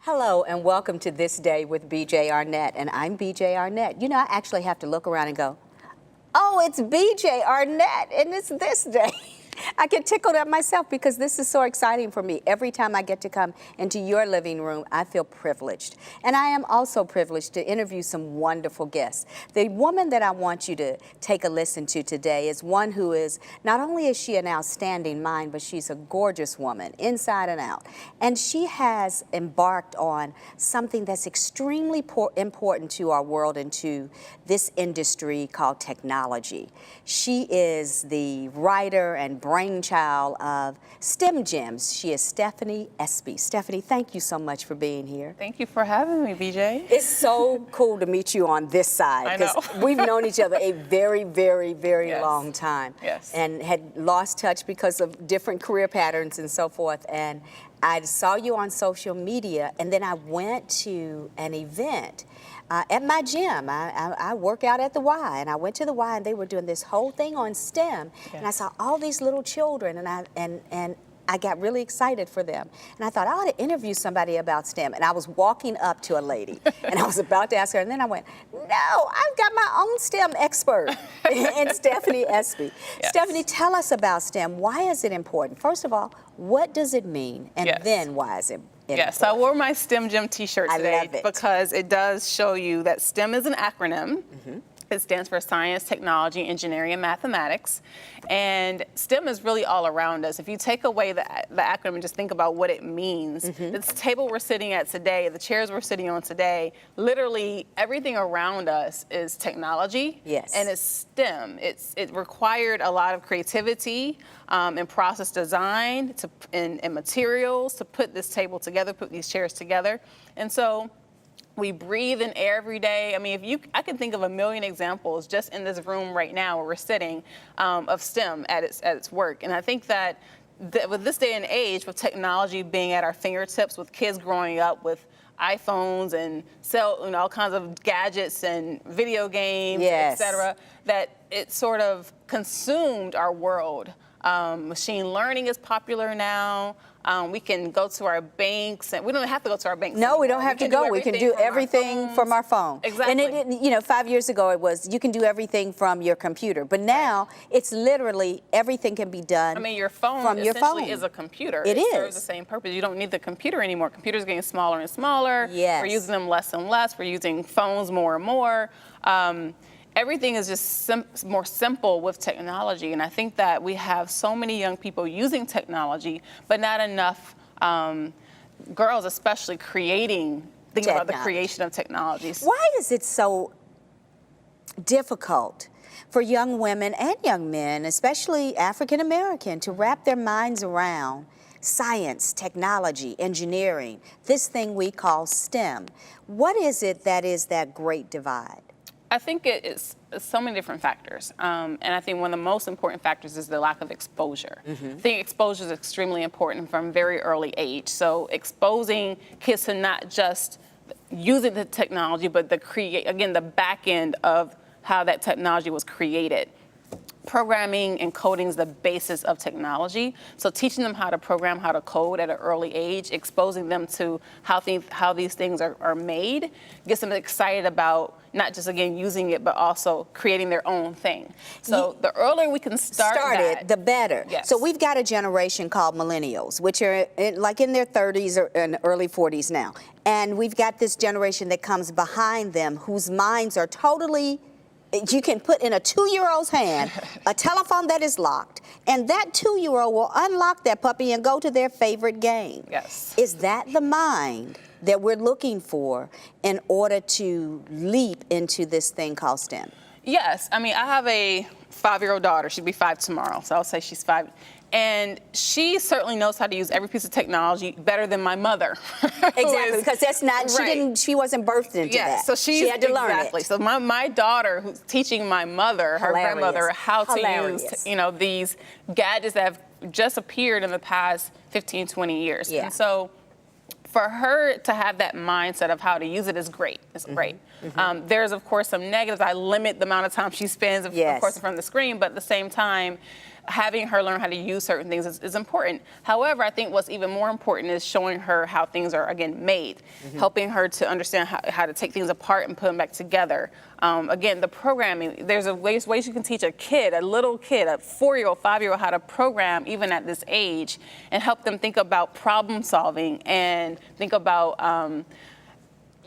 Hello and welcome to This Day with Bj Arnett, and I'm Bj Arnett. You know, I actually have to look around and go, oh, it's Bj Arnett, and it's this day. I get tickled at myself because this is so exciting for me. Every time I get to come into your living room, I feel privileged. And I am also privileged to interview some wonderful guests. The woman that I want you to take a listen to today is one who is, not only is she an outstanding mind, but she's a gorgeous woman, inside and out. And she has embarked on something that's extremely important to our world and to this industry called technology. She is the writer and brainchild of STEM Gems. She is Stephanie Espy. Stephanie, thank you so much for being here. Thank you for having me, BJ. It's so cool to meet you on this side because we've known each other a very, very, very long time. Yes. And had lost touch because of different career patterns and so forth. And I saw you on social media, and then I went to an event at my gym. I work out at the Y, and I went to the Y, and they were doing this whole thing on STEM, and I saw all these little children, and I got really excited for them. And I thought, I ought to interview somebody about STEM. And I was walking up to a lady, and I was about to ask her, and then I went, no, I've got my own STEM expert, and Stephanie Espy. Yes. Stephanie, tell us about STEM. Why is it important? First of all, what does it mean? And then why is it important? Yes, so I wore my STEM Gem t-shirt today. I love it. Because it does show you that STEM is an acronym. It stands for Science, Technology, Engineering, and Mathematics. And STEM is really all around us. If you take away the acronym and just think about what it means, this table we're sitting at today, the chairs we're sitting on today, literally everything around us is technology. Yes. And it's STEM. It required a lot of creativity and process design and materials to put this table together, put these chairs together. And so we breathe in air every day. I mean, I can think of a million examples just in this room right now where we're sitting of STEM at its work. And I think that with this day and age, with technology being at our fingertips, with kids growing up with iPhones and all kinds of gadgets and video games, et cetera, that it sort of consumed our world. Machine learning is popular now. We can go to our banks, and we don't have to go to our banks. No, we don't have to go. We can do everything from our phone. Exactly. And 5 years ago it was you can do everything from your computer, but now it's literally everything can be done. I mean, your phone from your phone is a computer. It serves the same purpose. You don't need the computer anymore. Computers are getting smaller and smaller. Yes. We're using them less and less. We're using phones more and more. Everything is just more simple with technology, and I think that we have so many young people using technology, but not enough girls, especially thinking about the creation of technologies. Why is it so difficult for young women and young men, especially African American, to wrap their minds around science, technology, engineering, this thing we call STEM? What is it that is that great divide? I think it's so many different factors. And I think one of the most important factors is the lack of exposure. I think exposure is extremely important from a very early age. So exposing kids to not just using the technology, but the back end of how that technology was created. Programming and coding is the basis of technology. So teaching them how to program, how to code at an early age, exposing them to how these things are made, gets them excited about not just, again, using it, but also creating their own thing. So the earlier we can start it, the better. Yes. So we've got a generation called millennials, which are like in their 30s or in early 40s now. And we've got this generation that comes behind them whose minds are totally. You can put in a 2-year-old's hand a telephone that is locked, and that 2-year-old will unlock that puppy and go to their favorite game. Yes. Is that the mind that we're looking for in order to leap into this thing called STEM? Yes. I mean, I have a 5-year-old daughter. She'll be 5 tomorrow, so I'll say she's 5. And she certainly knows how to use every piece of technology better than my mother. Exactly, because that's not, she wasn't birthed into that. So she had to learn it. So my daughter, who's teaching my mother, her grandmother, how to use, these gadgets that have just appeared in the past 15, 20 years. Yeah. And so for her to have that mindset of how to use it is great. It's great. There's, of course, some negatives. I limit the amount of time she spends, of course, in front of the screen, but at the same time, having her learn how to use certain things is important. However, I think what's even more important is showing her how things are, again, made, helping her to understand how to take things apart and put them back together. Again, the programming, there's ways you can teach a little kid, a 4-year-old, 5-year-old, how to program even at this age and help them think about problem solving and think about,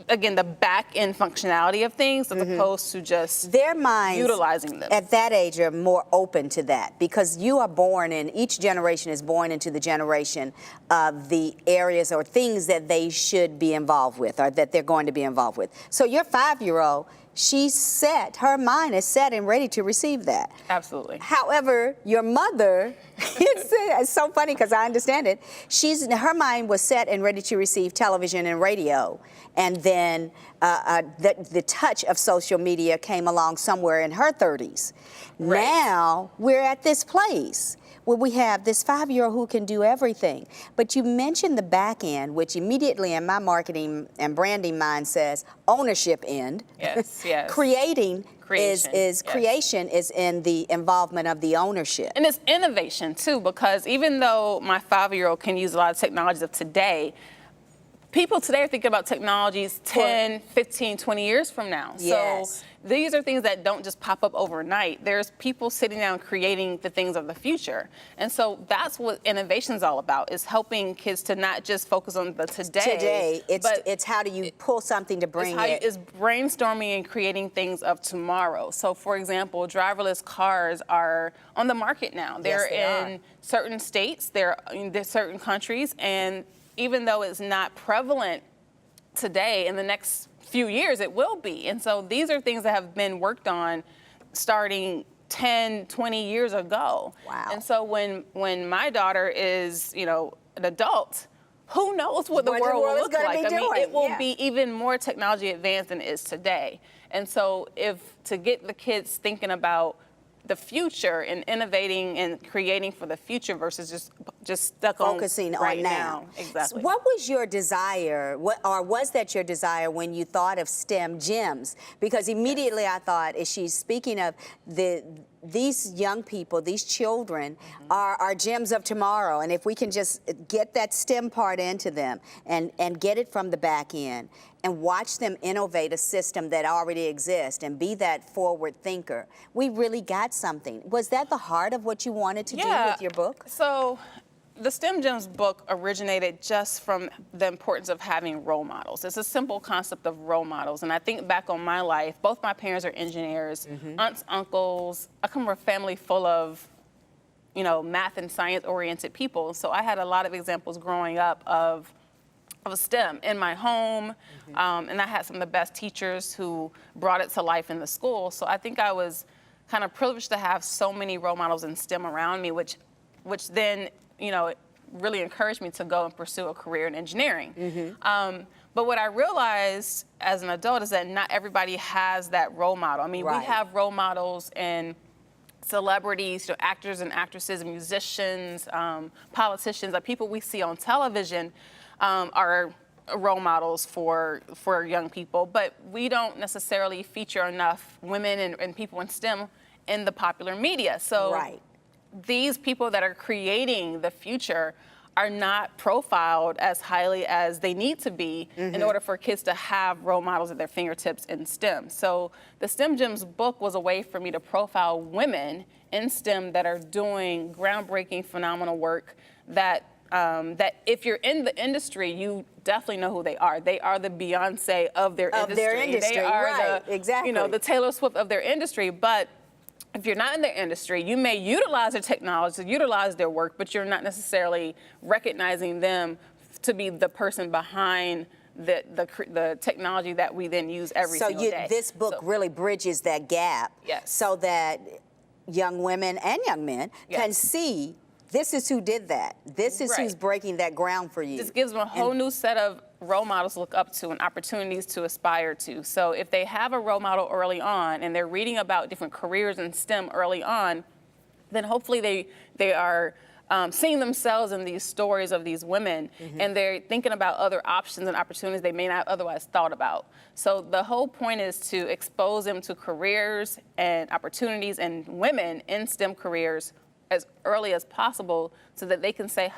again, the back end functionality of things as opposed to just their minds utilizing them. At that age are more open to that because you are born in, each generation is born into the generation of the areas or things that they should be involved with or that they're going to be involved with. So your 5-year-old, she's set, her mind is set and ready to receive that. Absolutely. However, your mother, it's so funny because I understand it. Her mind was set and ready to receive television and radio. And then the touch of social media came along somewhere in her 30s. Right. Now we're at this place where we have this 5-year-old who can do everything. But you mentioned the back end, which immediately in my marketing and branding mind says ownership end. Yes, yes. Creation Yes. Creation is in the involvement of the ownership. And it's innovation too, because even though my 5-year-old can use a lot of technologies of today, people today are thinking about technologies 10, 15, 20 years from now. Yes. So these are things that don't just pop up overnight. There's people sitting down creating the things of the future. And so that's what innovation is all about, is helping kids to not just focus on the today. It's how do you pull something to bring it. It's brainstorming and creating things of tomorrow. So for example, driverless cars are on the market now. They're in certain states, they're in certain countries, and even though it's not prevalent today, in the next few years it will be. And so these are things that have been worked on starting 10, 20 years ago. Wow. And so when my daughter is, an adult, who knows what the world will look like? I mean, it will be even more technology advanced than it is today. And so to get the kids thinking about the future and innovating and creating for the future versus just stuck focusing on right now. Exactly. So what was your desire, or was that your desire when you thought of STEM gems? Because immediately I thought, is she speaking of these young people, these children are gems of tomorrow, and if we can just get that STEM part into them and get it from the back end and watch them innovate a system that already exists and be that forward thinker, we really got something. Was that the heart of what you wanted to do with your book? So the STEM Gems book originated just from the importance of having role models. It's a simple concept of role models. And I think back on my life, both my parents are engineers, aunts, uncles. I come from a family full of, math and science oriented people. So I had a lot of examples growing up of STEM in my home. And I had some of the best teachers who brought it to life in the school. So I think I was kind of privileged to have so many role models in STEM around me, which then, it really encouraged me to go and pursue a career in engineering. But what I realized as an adult is that not everybody has that role model. I mean, we have role models in celebrities, actors and actresses, musicians, politicians, like people we see on television are role models for young people, but we don't necessarily feature enough women and people in STEM in the popular media. So these people that are creating the future are not profiled as highly as they need to be in order for kids to have role models at their fingertips in STEM. So the STEM Gems book was a way for me to profile women in STEM that are doing groundbreaking, phenomenal work that if you're in the industry, you definitely know who they are. They are the Beyonce of their industry. They are the Taylor Swift of their industry. But if you're not in their industry, you may utilize their technology, utilize their work, but you're not necessarily recognizing them to be the person behind the technology that we then use every single day. So this book really bridges that gap so that young women and young men can see this is who did that. This is who's breaking that ground for you. This gives them a whole new set of role models to look up to and opportunities to aspire to. So if they have a role model early on and they're reading about different careers in STEM early on, then hopefully they are seeing themselves in these stories of these women, and they're thinking about other options and opportunities they may not otherwise thought about. So the whole point is to expose them to careers and opportunities and women in STEM careers as early as possible so that they can say,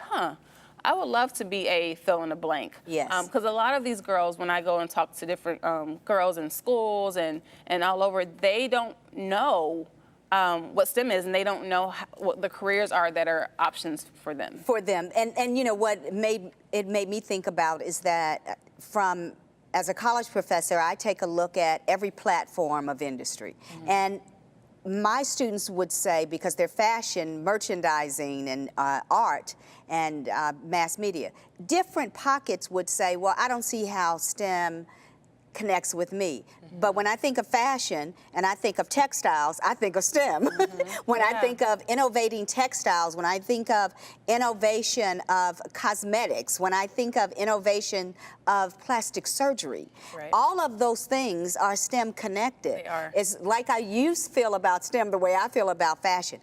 I would love to be a fill in the blank. Yes. Because a lot of these girls, when I go and talk to different girls in schools and all over, they don't know what STEM is, and they don't know what the careers are that are options for them. And you know what it made me think about is that as a college professor, I take a look at every platform of industry. Mm-hmm. And my students would say, because they're fashion, merchandising, and art, and mass media, different pockets would say, well, I don't see how STEM connects with me. Mm-hmm. But when I think of fashion and I think of textiles, I think of STEM. Mm-hmm. When I think of innovating textiles, when I think of innovation of cosmetics, when I think of innovation of plastic surgery, all of those things are STEM connected. They are. It's like you feel about STEM the way I feel about fashion.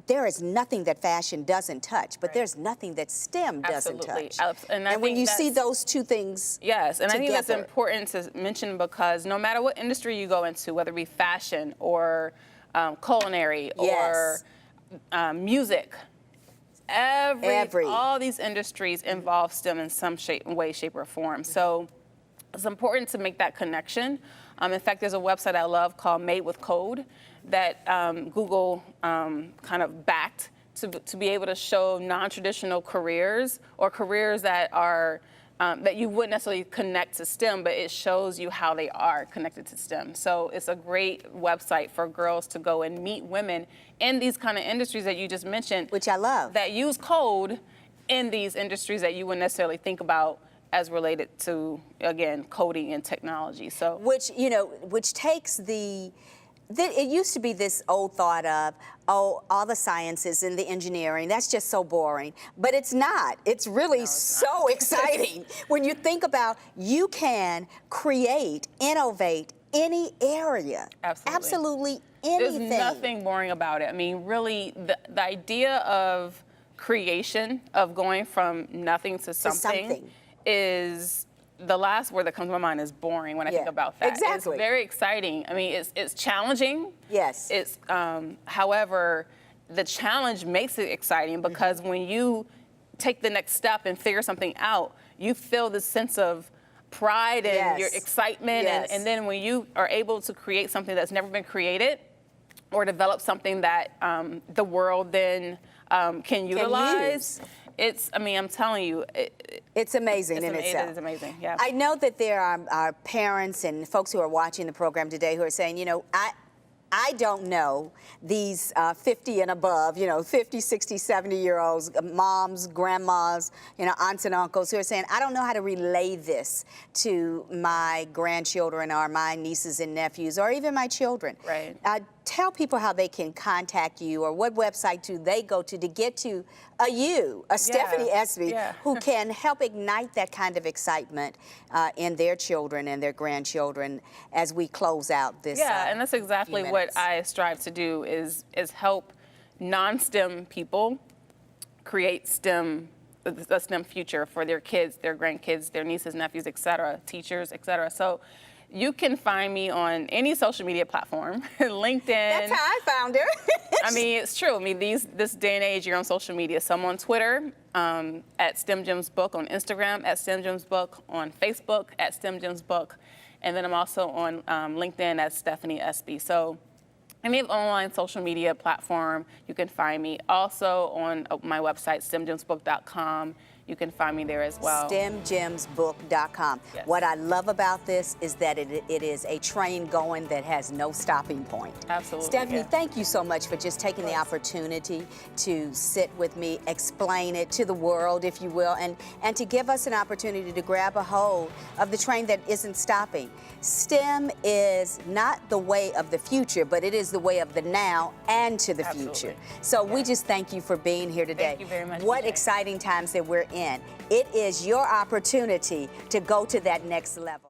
There is nothing that fashion doesn't touch, but there's nothing that STEM doesn't touch. And when you see those two things Yes, and together, I think that's important to mention, because no matter what industry you go into, whether it be fashion or culinary or music, all these industries involve STEM in some way, shape, or form. So it's important to make that connection. In fact, there's a website I love called Made with Code that Google kind of backed to be able to show non-traditional careers, or careers that are that you wouldn't necessarily connect to STEM, but it shows you how they are connected to STEM. So it's a great website for girls to go and meet women in these kind of industries that you just mentioned, which I love, that use code in these industries that you wouldn't necessarily think about as related to, again, coding and technology. So which takes it used to be this old thought of, all the sciences and the engineering, that's just so boring. But it's not. It's really so exciting when you think about you can create, innovate any area. Absolutely anything. There's nothing boring about it. I mean, really, the idea of creation, of going from nothing to something. Is the last word that comes to my mind is boring when I think about that. Exactly. It's very exciting. I mean, it's challenging. Yes. It's however, the challenge makes it exciting, because when you take the next step and figure something out, you feel this sense of pride and your excitement, and then when you are able to create something that's never been created, or develop something that the world then can utilize. I'm telling you, it's amazing in itself. It is amazing, yeah. I know that there are parents and folks who are watching the program today who are saying, I don't know these 50 and above, 50, 60, 70-year-olds, moms, grandmas, aunts and uncles who are saying, I don't know how to relay this to my grandchildren or my nieces and nephews or even my children. Right. Tell people how they can contact you, or what website do they go to get to a Stephanie Espy, who can help ignite that kind of excitement in their children and their grandchildren as we close out this. And that's exactly what I strive to do, is help non-STEM people create a STEM future for their kids, their grandkids, their nieces, nephews, et cetera, teachers, et cetera. So you can find me on any social media platform, LinkedIn. That's how I found her. I mean, it's true. I mean, this day and age, you're on social media. So I'm on Twitter at STEM Gems Book, on Instagram at STEM Gems Book, on Facebook at STEM Gems Book, and then I'm also on LinkedIn as Stephanie Espy. So any online social media platform, you can find me. Also on my website, stemgemsbook.com. You can find me there as well. STEMGemsBook.com. Yes. What I love about this is that it is a train going that has no stopping point. Absolutely. Stephanie, thank you so much for just taking the opportunity to sit with me, explain it to the world, if you will, and to give us an opportunity to grab a hold of the train that isn't stopping. STEM is not the way of the future, but it is the way of the now and to the future. So we just thank you for being here today. Thank you very much. What exciting times that we're in. It is your opportunity to go to that next level.